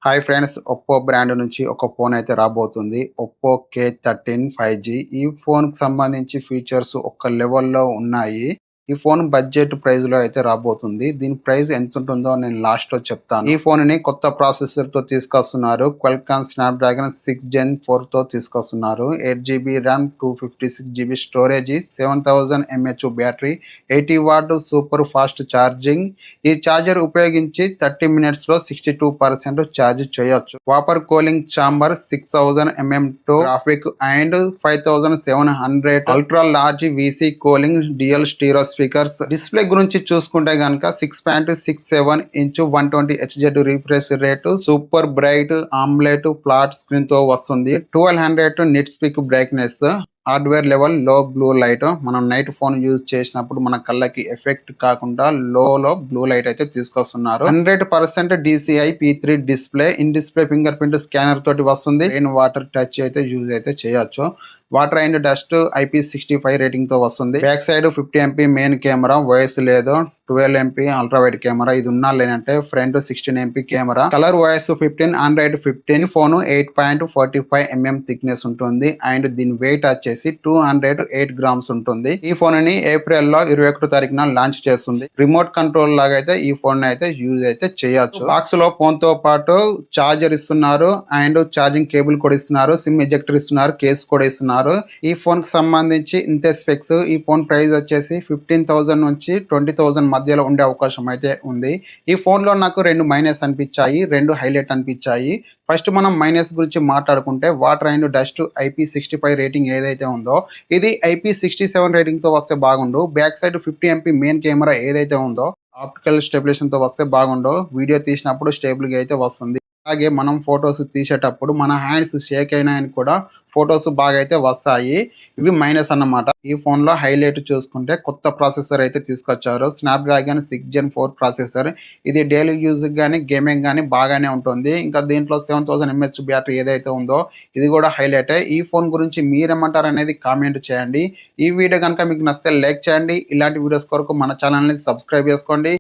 Hi friends, Oppo brand నుంచి ఒక phone అయితే రాబోతుంది. Oppo K13 5G. ఈ ఫోన్‌కి సంబంధించి ఫీచర్స్ ఒక లెవెల్‌లో ఉన్నాయి. ఈ ఫోన్ బడ్జెట్ ప్రైస్‌లో అయితే రాబోతుంది. దీని ప్రైస్ ఎంతుంటుందో నేను లాస్ట్‌లో చెప్తాను. ఈ ఫోన్‌ని కొత్త ప్రాసెసర్‌తో తీసుకొస్తున్నారు. క్వాల్కామ్ స్నాప్‌డ్రాగన్ 6 జెన్ 4తో తీసుకొస్తున్నారు. 8 GB RAM, 256 GB storage, 7000 mAh battery, 80 watt super fast charging. ఈ ఛార్జర్ ఉపయోగించి 30 మినిట్స్‌లో 62% ఛార్జ్ చేయొచ్చు. Vapour cooling chamber 6000 mm graphic and 5700 ultra large VC cooling dual stereo speakers. Display గురించి చూసుకుంటే గనక 6.67 inch 120 Hz refresh rate, super bright AMOLED flat screen తో వస్తుంది. 1200 nit speak brightness. Hardware level లో బ్లూ లైట్. మనం night phone use చేసినప్పుడు మన కళ్ళకి ఎఫెక్ట్ కాకుండా లో బ్లూ లైట్ అయితే తీసుకొస్తున్నారు. 100% DCI P3 display. In display finger print scanner తోటి వస్తుంది. రెయిన్ వాటర్ టచ్ అయితే యూజ్ అయితే చేయొచ్చు. Water and dust IP65 rating తో వస్తుంది. Back side 50 MP main camera, OIS లేదు. 12 MP అల్ట్రా వైడ్ కెమెరా. ఇది ఉన్నా లేనంటే front 16 MP camera. Colour OS 15, Android 15. Phone 8.45 mm thickness ఉంటుంది అండ్ దీని వెయిట్ వచ్చేసి 208 గ్రామ్స్ ఉంటుంది. ఈ ఫోన్ ని ఏప్రిల్ లో 21 తారీఖున లాంచ్ చేస్తుంది. రిమోట్ కంట్రోల్ లాగా అయితే ఈ ఫోన్ అయితే యూజ్ అయితే చేయొచ్చు. బాక్స్ లో ఫోన్ తో పాటు చార్జర్ ఇస్తున్నారు అండ్ ఛార్జింగ్ కేబుల్ కూడా ఇస్తున్నారు. సిమ్ ఎజెక్టర్ ఇస్తున్నారు, కేస్ కూడా ఇస్తున్నారు. ఈ ఫోన్ కి సంబంధించి ఇంతే స్పెక్స్. ఈ ఫోన్ ప్రైస్ వచ్చేసి 15,000 నుంచి 20,000 మధ్యలో ఉండే అవకాశం అయితే ఉంది. ఈ ఫోన్ లో నాకు రెండు మైనస్ అనిపించాయి, రెండు హైలైట్ అనిపించాయి. ఫస్ట్ మనం మైనస్ గురించి మాట్లాడుకుంటే water and dust IP65 rating ఏదైతే ఉందో ఇది IP67 రేటింగ్ తో వస్తే బాగుండు. Back side 50 MP main camera ఏదైతే ఉందో ఆప్టికల్ స్టెబిలేషన్ తో వస్తే బాగుండు. వీడియో తీసినప్పుడు స్టేబుల్ గా అయితే వస్తుంది. అలాగే మనం ఫొటోస్ తీసేటప్పుడు మన హ్యాండ్స్ షేక్ అయినాయని కూడా ఫొటోస్ బాగా అయితే వస్తాయి. ఇవి మైనస్ అన్నమాట. ఈ ఫోన్ లో హైలైట్ చూసుకుంటే కొత్త ప్రాసెసర్ అయితే తీసుకొచ్చారు. స్నాప్డ్రాగన్ 6 జెన్ 4 ప్రాసెసర్. ఇది డైలీ యూజ్ కానీ గేమింగ్ కానీ బాగానే ఉంటుంది. ఇంకా దీంట్లో 7000 mAh బ్యాటరీ ఏదైతే ఉందో ఇది కూడా హైలైట్. ఈ ఫోన్ గురించి మీరేమంటారు అనేది కామెంట్ చేయండి. ఈ వీడియో కనుక మీకు నచ్చితే లైక్ చేయండి. ఇలాంటి వీడియోస్ కొరకు మన ఛానల్ని సబ్స్క్రైబ్ చేసుకోండి.